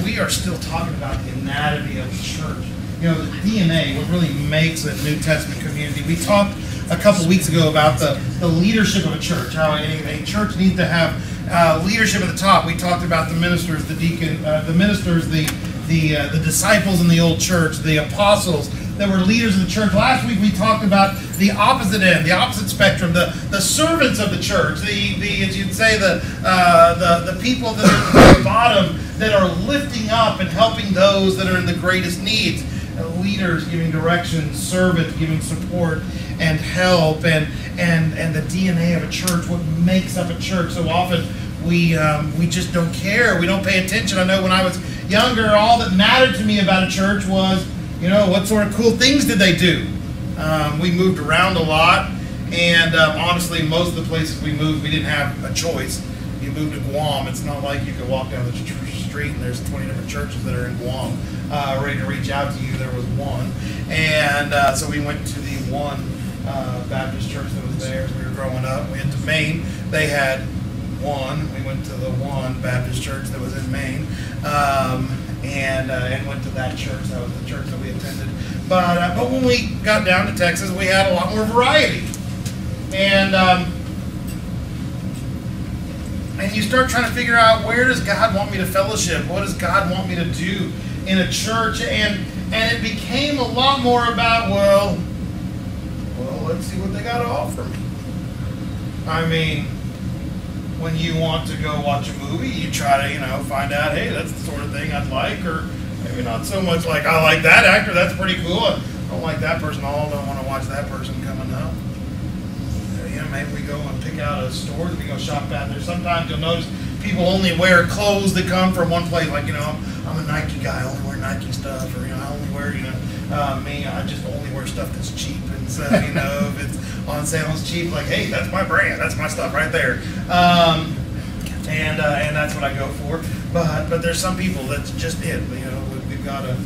we are still talking about the anatomy of the church. You know, the DNA, what really makes a New Testament community. We talked a couple weeks ago about the leadership of a church, how a church needs to have leadership at the top. We talked about the ministers, the deacon, the ministers, the disciples in the old church, the apostles that were leaders of the church. Last week we talked about the opposite end, the opposite spectrum, the servants of the church, as you'd say, the people that are at the bottom that are lifting up and helping those that are in the greatest needs. Leaders giving direction, servants giving support and help, and the DNA of a church, what makes up a church. So often we just don't care. We don't pay attention. I know when I was younger, all that mattered to me about a church was, you know, what sort of cool things did they do? We moved around a lot, and honestly, most of the places we moved, we didn't have a choice. You moved to Guam. It's not like you could walk down the street and there's 20 different churches that are in Guam ready to reach out to you. There was one, and so we went to the one Baptist church that was there as we were growing up. We went to Maine. They had one. We went to the one Baptist church that was in Maine, and went to that church. That was the church that we attended. But when we got down to Texas, we had a lot more variety, and you start trying to figure out, where does God want me to fellowship? What does God want me to do in a church? And it became a lot more about, well, let's see what they got to offer me. I mean, when you want to go watch a movie, you try to, find out, hey, that's the sort of thing I'd like, or maybe not so much like, I like that actor, that's pretty cool. I don't like that person, I don't want to watch that person coming up. Maybe we go and pick out a store that we go shop at. There's sometimes you'll notice people only wear clothes that come from one place. Like, I'm a Nike guy, I only wear Nike stuff, or I only wear, me, I just only wear stuff that's cheap. And so, if it's on sale, it's cheap. Like, hey, that's my brand, that's my stuff right there. And that's what I go for. But there's some people that's just it. We've got the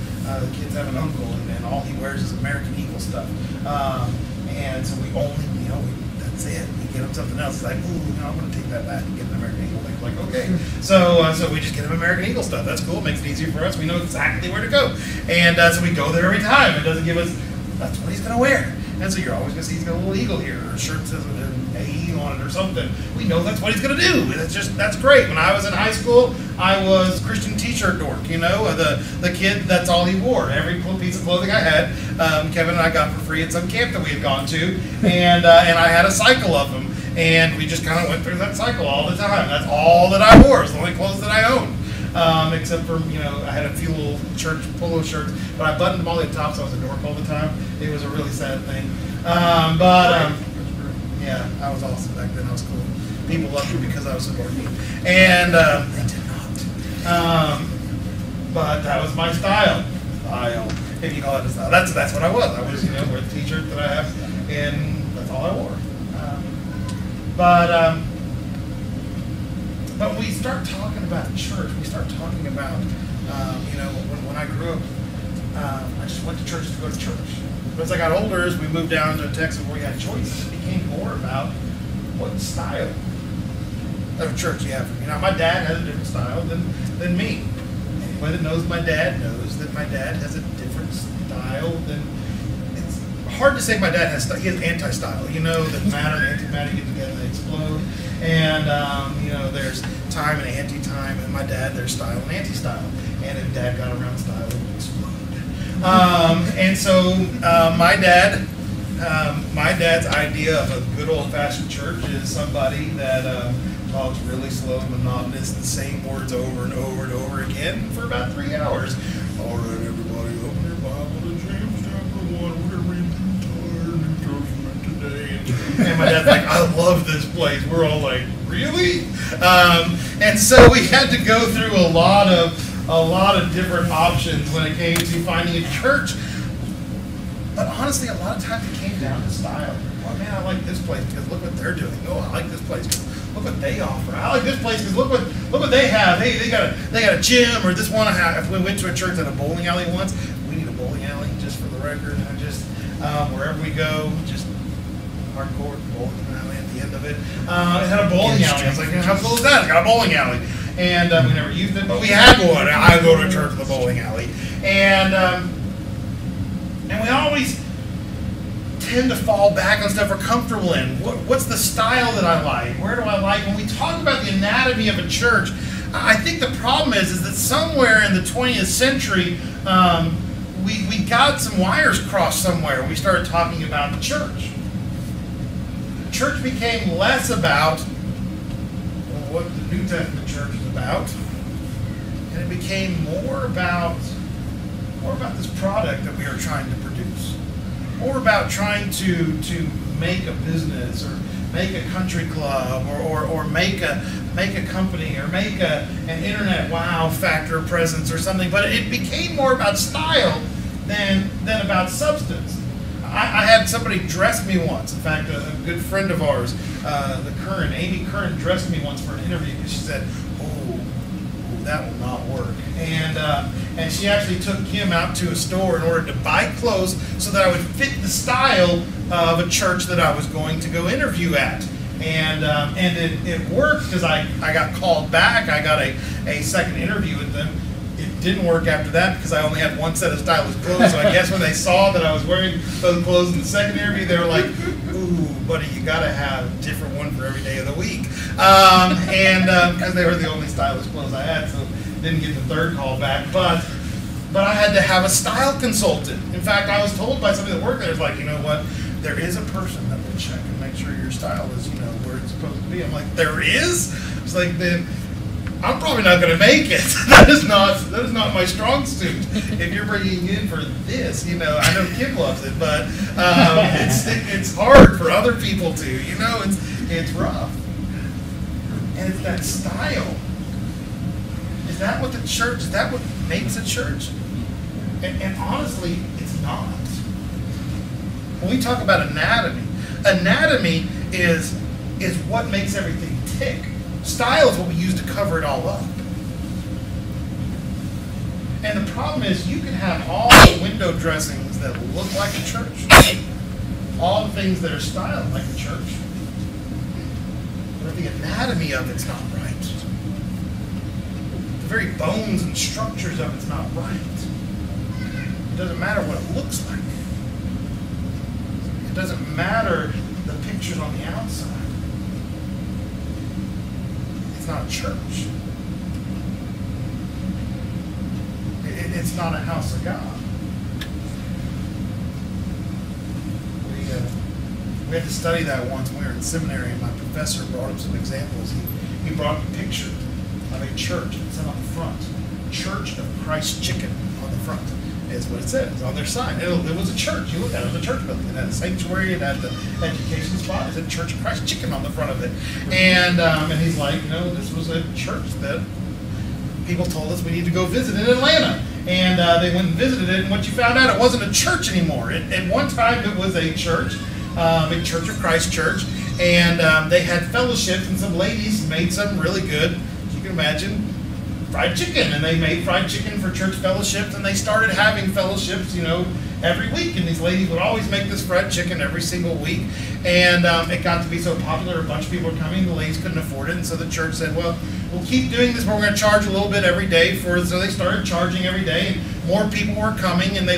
kids have an uncle, and all he wears is American Eagle stuff. And so we only, that's it. We get him something else. It's like, ooh, I'm going to take that back and get an American Eagle. Like, okay. So we just get him American Eagle stuff. That's cool. Makes it easier for us. We know exactly where to go. And so we go there every time. It doesn't give us, that's what he's going to wear. And so you're always going to see he's got a little eagle here, or a shirt that says an AE on it or something. We know that's what he's going to do. That's great. When I was in high school, I was Christian t-shirt dork, the kid, that's all he wore. Every piece of clothing I had, Kevin and I got for free at some camp that we had gone to, and I had a cycle of them, and we just kind of went through that cycle all the time. That's all that I wore. It's the only clothes that I owned. Except for, I had a few little church polo shirts, but I buttoned them all the way to the top, so I was a dork all the time. It was a really sad thing. Yeah, I was awesome back then. I was cool. People loved me because I was so dorky. And they did not. But that was my style. If you call it a style. That's what I was. I was, wear the t-shirt that I have, and that's all I wore. But we start talking about church. We start talking about, when I grew up, I just went to church to go to church. But as I got older, as we moved down to Texas where we had choices, it became more about what style of church you have. My dad has a different style than me. Anybody that knows my dad knows that my dad has a different style than. It's hard to say my dad has style. He has anti-style. That matter and antimatter get together and they explode. And, there's time and anti-time, and my dad, there's style and anti-style. And if dad got around style, it would explode. And so my dad's idea of a good old-fashioned church is somebody that talks really slow and monotonous, the same words over and over and over again for about 3 hours. All right, everybody, open your Bible to James chapter 1. We're going to read the entire New Testament today. And my dad's like, I love this place. We're all like, really? And so we had to go through a lot of different options when it came to finding a church. But honestly, a lot of times it came down to style. Oh man, I like this place because look what they're doing. Oh, I like this place because look what they offer. I like this place because look what they have. Hey, they got a gym, or this one. If we went to a church at a bowling alley once, we need a bowling alley just for the record. And just wherever we go, just hardcore bowling alley at the end of it. It had a bowling alley. I was like, how cool is that? It's got a bowling alley. And we never used it, but we had one. I go to church in the bowling alley. And we always tend to fall back on stuff we're comfortable in. What's the style that I like? Where do I like? When we talk about the anatomy of a church, I think the problem is that somewhere in the 20th century, we got some wires crossed somewhere when we started talking about the church. Church became less about what the New Testament church is about, and it became more about this product that we are trying to produce, more about trying to make a business or make a country club or make a company or make an internet wow factor presence or something. But it became more about style than about substance. I had somebody dress me once. In fact, a good friend of ours, Amy Curran, dressed me once for an interview because she said, "Oh, that will not work." And she actually took Kim out to a store in order to buy clothes so that I would fit the style of a church that I was going to go interview at. And it worked because I got called back. I got a second interview with them. It didn't work after that because I only had one set of stylish clothes. So I guess when they saw that I was wearing those clothes in the second interview, they were like, "Ooh, buddy, you got to have a different one for every day of the week." Because they were the only stylish clothes I had, so didn't get the third call back. But I had to have a style consultant. In fact, I was told by somebody that worked there, it's like, you know what, there is a person that will check and make sure your style is, where it's supposed to be. I'm like, there is? It's like, then I'm probably not going to make it. That is not my strong suit. If you're bringing in for this, I know Kim loves it, but it's hard for other people to. It's rough, and it's that style. Is that what the church? Is that what makes a church? And honestly, it's not. When we talk about anatomy is what makes everything tick. Style is what we use to cover it all up. And the problem is you can have all the window dressings that look like a church, all the things that are styled like a church, but if the anatomy of it's not right, the very bones and structures of it's not right, it doesn't matter what it looks like. It doesn't matter the pictures on the outside. It's not a church. It's not a house of God. We had to study that once when we were in seminary, and my professor brought up some examples. He brought up a picture of a church, and it said on the front, Church of Christ Chicken on the front. Is what it says on their sign. It was a church. You look at it, it was a church building. It had a sanctuary. It had the education spot. It said Church of Christ Chicken on the front of it. And he's like, this was a church that people told us we need to go visit in Atlanta. And they went and visited it. And what you found out, it wasn't a church anymore. At one time, it was a church, a Church of Christ church. And they had fellowships, and some ladies made some really good, as you can imagine, fried chicken, and they made fried chicken for church fellowships, and they started having fellowships, every week, and these ladies would always make this fried chicken every single week, and it got to be so popular, a bunch of people were coming, the ladies couldn't afford it, and so the church said, well, we'll keep doing this, but we're going to charge a little bit every day so they started charging every day, and more people were coming, and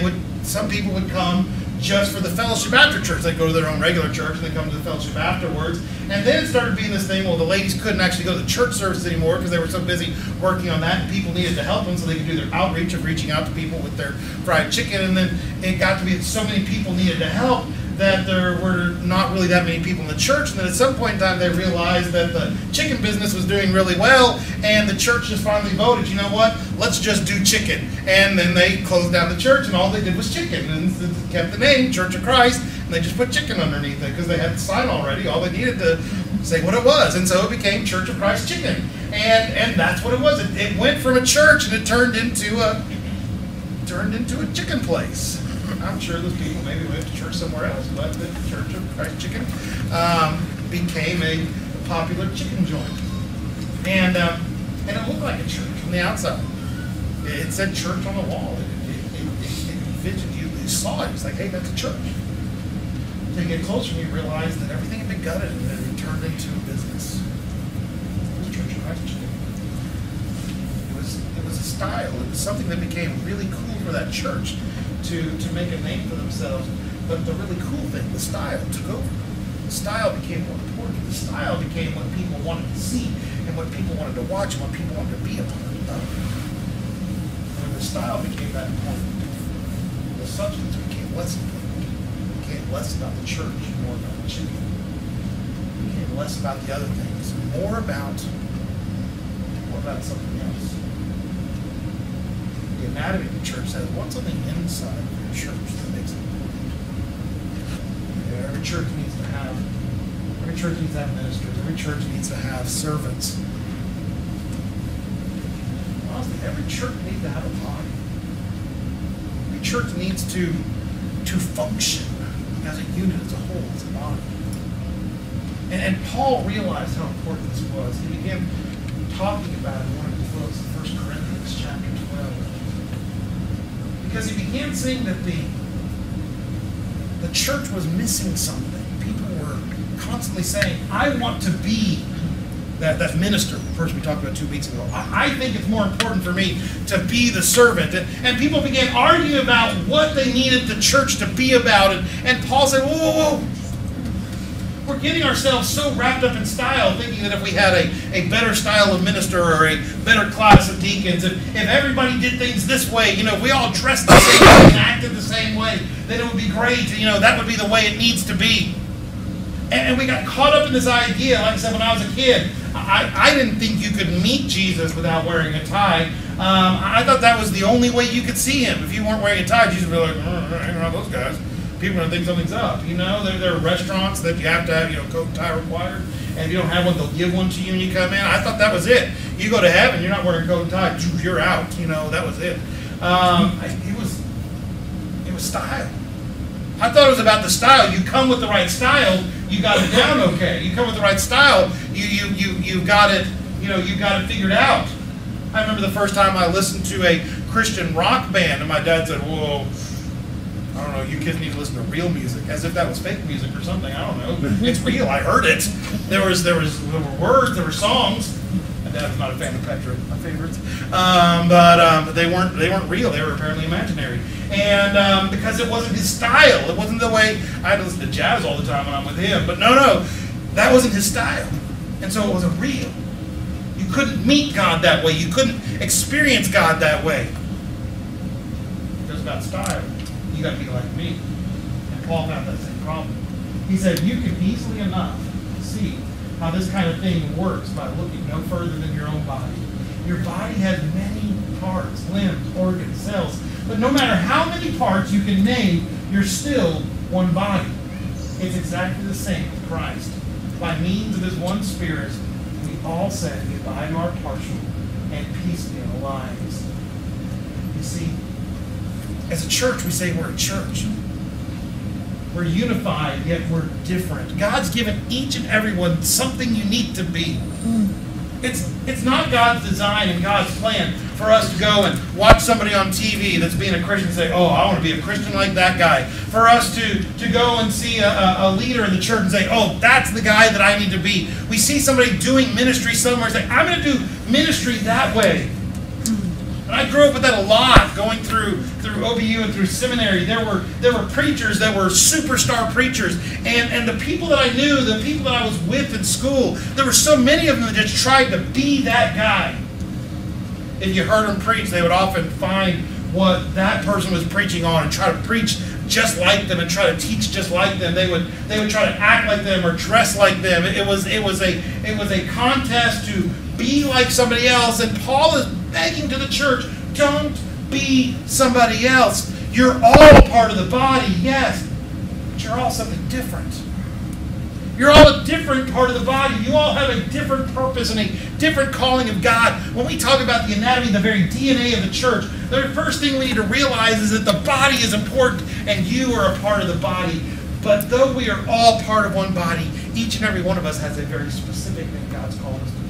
some people would come just for the fellowship after church. They'd go to their own regular church and they come to the fellowship afterwards. And then it started being this thing, well, the ladies couldn't actually go to the church service anymore because they were so busy working on that, and people needed to help them so they could do their outreach of reaching out to people with their fried chicken. And then it got to be that so many people needed to help that there were not really that many people in the church. And then at some point in time, they realized that the chicken business was doing really well, and the church just finally voted, you know what, let's just do chicken. And then they closed down the church, and all they did was chicken, and kept the name Church of Christ, and they just put chicken underneath it because they had the sign already. All they needed to say what it was, and so it became Church of Christ Chicken. And that's what it was. It went from a church, and it turned into a chicken place. I'm sure those people maybe went to church somewhere else, but the Church of Christ Chicken became a popular chicken joint. And it looked like a church from the outside. It said church on the wall. You saw it. It's like, hey, that's a church. So you get closer and you realize that everything had been gutted and then it turned into a business. It was Church of Christ Chicken. style. It was something that became really cool for that church to make a name for themselves. But the really cool thing, the style took over. The style became more important. The style became what people wanted to see and what people wanted to watch and what people wanted to be a part of. When the style became that important, the substance became less important. It became less about the church, more about the chicken. It became less about the other things, more about something else. The anatomy of the church says, what's on the inside of your church that makes it important? Every church needs to have ministers. Every church needs to have servants. Honestly, every church needs to have a body. Every church needs to function as a unit, as a whole, as a body. And Paul realized how important this was. He began talking about it in one of his books, 1 Corinthians chapter 12. Because he began seeing that the church was missing something. People were constantly saying, I want to be that minister, the person we talked about 2 weeks ago. I think it's more important for me to be the servant. And people began arguing about what they needed the church to be about. And Paul said, whoa, whoa, whoa. We're getting ourselves so wrapped up in style, thinking that if we had a better style of minister or a better class of deacons, if everybody did things this way, if we all dressed the same way and acted the same way, then it would be great. That would be the way it needs to be. And we got caught up in this idea. Like I said, when I was a kid, I didn't think you could meet Jesus without wearing a tie. I thought that was the only way you could see him. If you weren't wearing a tie, Jesus would be like, hang around those guys. People are going to think something's up. There are restaurants that you have to have, coat and tie required. And if you don't have one, they'll give one to you when you come in. I thought that was it. You go to heaven, you're not wearing a coat and tie. You're out. That was it. It was style. I thought it was about the style. You come with the right style, you got it down okay. You come with the right style, you've got it, you've got it figured out. I remember the first time I listened to a Christian rock band, and my dad said, whoa, I don't know, you kids need to listen to real music, as if that was fake music or something. I don't know. It's real. I heard it. There were words, there were songs. My dad was not a fan of Petra, my favorites, but they weren't real. They were apparently imaginary, and because it wasn't his style, it wasn't the way I had to listen to jazz all the time when I'm with him. But no, that wasn't his style, and so it wasn't real. You couldn't meet God that way. You couldn't experience God that way. It was about style. You got to be like me. And Paul found that same problem. He said, you can easily enough see how this kind of thing works by looking no further than your own body. Your body has many parts, limbs, organs, cells. But no matter how many parts you can name, you're still one body. It's exactly the same with Christ. By means of his one Spirit, we all say goodbye to our partial and piecemeal lives. You see, as a church, we say we're a church. We're unified, yet we're different. God's given each and every one something unique to be. It's not God's design and God's plan for us to go and watch somebody on TV that's being a Christian and say, oh, I want to be a Christian like that guy. For us to go and see a leader in the church and say, oh, that's the guy that I need to be. We see somebody doing ministry somewhere and say, I'm going to do ministry that way. And I grew up with that a lot, going through OBU and through seminary. There were preachers that were superstar preachers. And the people that I knew, the people that I was with in school, there were so many of them that just tried to be that guy. If you heard them preach, they would often find what that person was preaching on and try to preach just like them and try to teach just like them. They would try to act like them or dress like them. It was a contest to be like somebody else. And Paul is begging to the church, don't be somebody else. You're all a part of the body, yes, but you're all something different. You're all a different part of the body. You all have a different purpose and a different calling of God. When we talk about the anatomy, the very DNA of the church, the first thing we need to realize is that the body is important and you are a part of the body. But though we are all part of one body, each and every one of us has a very specific thing God's called us to do.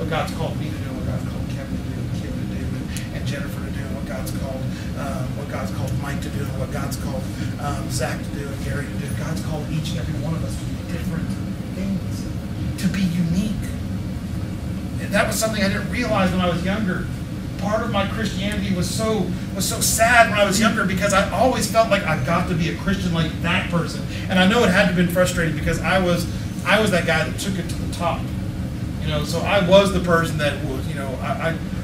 What God's called me to do, what God's called Kevin to do, and Kim to do, and Jennifer to do, and what God's called Mike to do, and what God's called Zach to do, and Gary to do. God's called each and every one of us to do different things, to be unique. And that was something I didn't realize when I was younger. part of my Christianity was so sad when I was younger, because I always felt like I got to be a Christian like that person. And I know it had to have been frustrating, because I was that guy that took it to the top. So I was the person that was,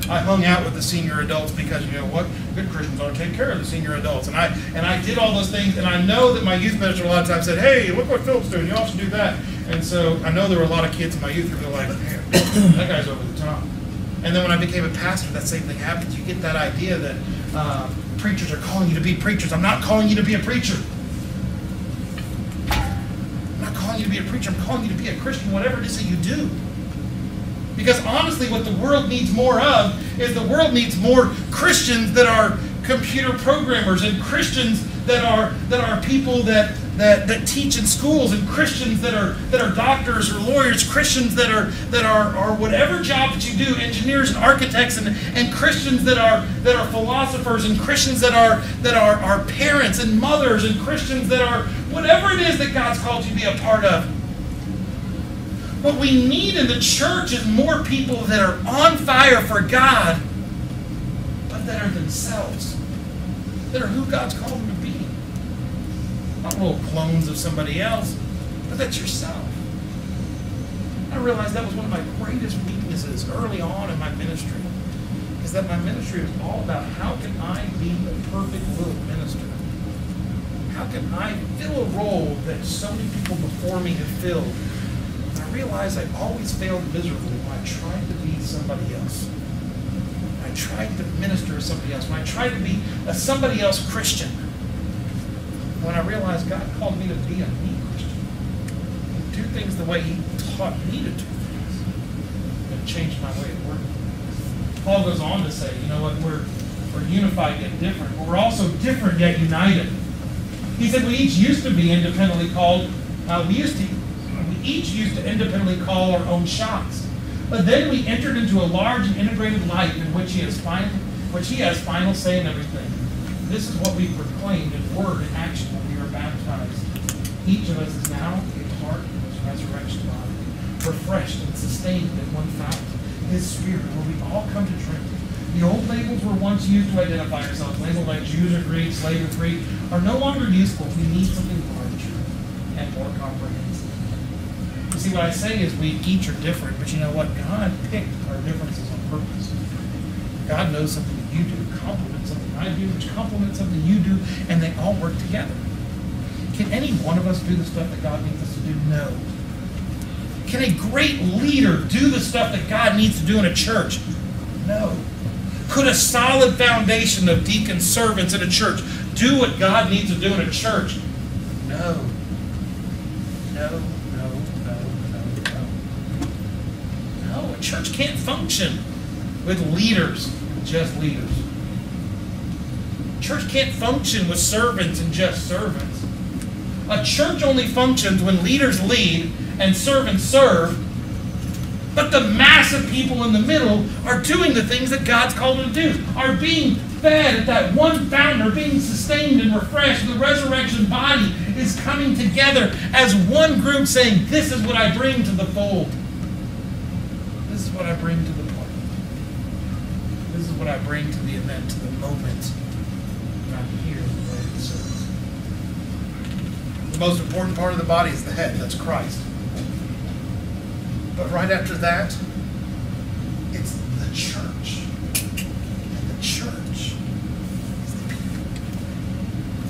I hung out with the senior adults, because you know what? Good Christians ought to take care of the senior adults. And I did all those things, and I know that my youth minister a lot of times said, hey, look what Philip's doing, you also do that. And so I know there were a lot of kids in my youth who were like, man, that guy's over the top. And then when I became a pastor, that same thing happens. You get that idea that preachers are calling you to be preachers. I'm not calling you to be a preacher. I'm not calling you to be a preacher. I'm calling you to be a Christian, whatever it is that you do. Because honestly, what the world needs more of is the world needs more Christians that are computer programmers, and Christians that are people that teach in schools, and Christians that are doctors or lawyers, Christians that are whatever job that you do, engineers and architects, and Christians that are philosophers, and Christians that are parents and mothers, and Christians that are whatever it is that God's called you to be a part of. What we need in the church is more people that are on fire for God, but that are themselves, that are who God's called them to be. Not little clones of somebody else, but that's yourself. I realized that was one of my greatest weaknesses early on in my ministry, is that my ministry was all about how can I be the perfect little minister? How can I fill a role that so many people before me have filled? I realized I always failed miserably when I tried to be somebody else. When I tried to minister to somebody else. When I tried to be a somebody else Christian. When I realized God called me to be a me Christian. And do things the way He taught me to do things. It changed my way of working. Paul goes on to say, you know what, we're unified yet different, but we're also different yet united. He said we each used to be independently called, we each used to independently call our own shots. But then we entered into a large and integrated life in which He has final say in everything. This is what we proclaimed in word and action when we were baptized. Each of us is now a part of His resurrection body, refreshed and sustained in one fountain, His Spirit, where we all come to drink. The old labels were once used to identify ourselves, labels like Jews or Greeks, slave or free, are no longer useful. We need something larger and more comprehensive. You see, what I say is we each are different, but you know what? God picked our differences on purpose. God knows something that you do, complements something I do, which complements something you do, and they all work together. Can any one of us do the stuff that God needs us to do? No. Can a great leader do the stuff that God needs to do in a church? No. Could a solid foundation of deacon servants in a church do what God needs to do in a church? No. No. No, a church can't function with leaders, just leaders. A church can't function with servants and just servants. A church only functions when leaders lead and servants serve, but the mass of people in the middle are doing the things that God's called them to do, are being fed at that one fountain, are being sustained and refreshed. The resurrection body is coming together as one group saying, this is what I bring to the fold. This is what I bring to the party. This is what I bring to the event, to the moment. And I'm here to ready to serve. The most important part of the body is the head. That's Christ. But right after that, it's the church. And the church is the people.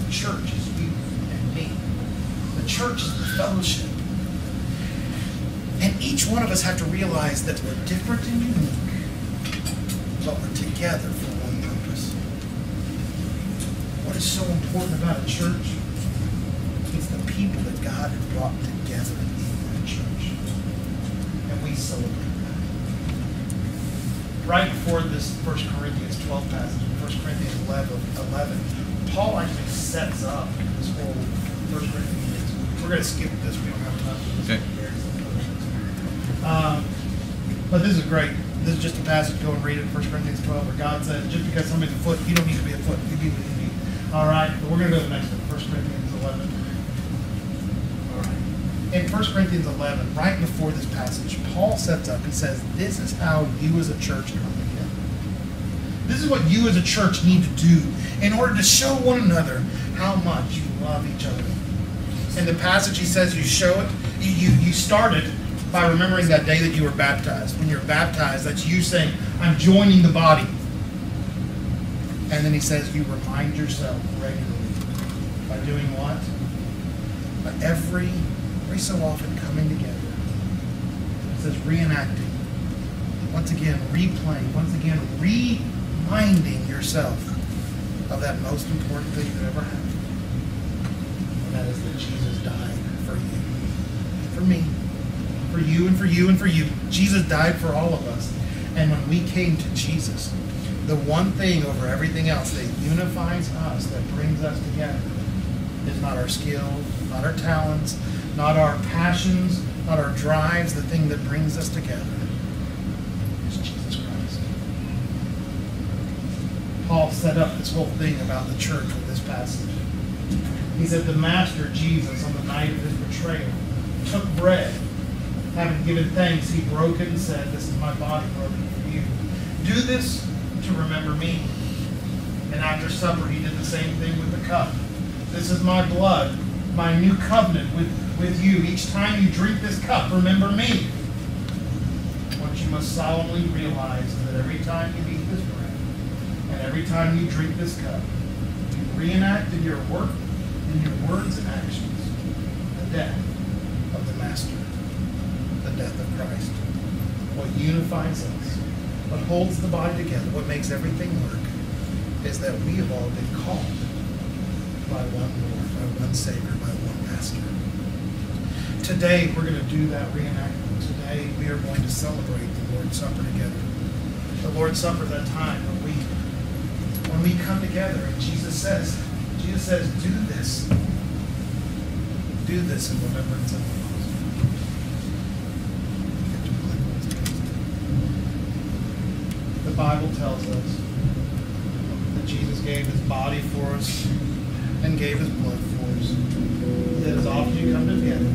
The church is you and me. The church is the fellowship. And each one of us have to realize that we're different and unique, but we're together for one purpose. What is so important about a church? It's the people that God has brought together in that church. And we celebrate that. Right before this 1 Corinthians 12 passage, 1 Corinthians 11, Paul actually sets up this whole 1 Corinthians. We're going to skip this. We don't have time for this. Okay. But this is great. This is just a passage. Go and read it, 1 Corinthians 12, where God says, just because somebody's a foot, you don't need to be a foot. You be what you need. All right, but we're going to go to the next one, 1 Corinthians 11. All right. In 1 Corinthians 11, right before this passage, Paul sets up, he says, this is how you as a church come together. This is what you as a church need to do in order to show one another how much you love each other. In the passage, he says you show it. You start it by remembering that day that you were baptized. When you're baptized, that's you saying, I'm joining the body. And then he says you remind yourself regularly. By doing what? By every so often coming together. It says reenacting. Once again, replaying. Once again, reminding yourself of that most important thing that ever happened. And that is that Jesus died for you. For me. For you and for you and for you. Jesus died for all of us. And when we came to Jesus, the one thing over everything else that unifies us, that brings us together, is not our skill, not our talents, not our passions, not our drives. The thing that brings us together is Jesus Christ. Paul set up this whole thing about the church with this passage. He said the Master Jesus, on the night of his betrayal, took bread. Having given thanks, he broke it and said, this is my body broken for you. Do this to remember me. And after supper, he did the same thing with the cup. This is my blood, my new covenant with you. Each time you drink this cup, remember me. What you must solemnly realize is that every time you eat this bread, and every time you drink this cup, you reenact in your work, in your words and actions, the death of the Master, the death of Christ. What unifies us, what holds the body together, what makes everything work, is that we have all been called by one Lord, by one Savior, by one Master. Today, we're going to do that reenactment. Today, we are going to celebrate the Lord's Supper together. The Lord's Supper is that time when we come together, and Jesus says, do this in remembrance of me. The Bible tells us that Jesus gave his body for us and gave his blood for us. That as often as you come together,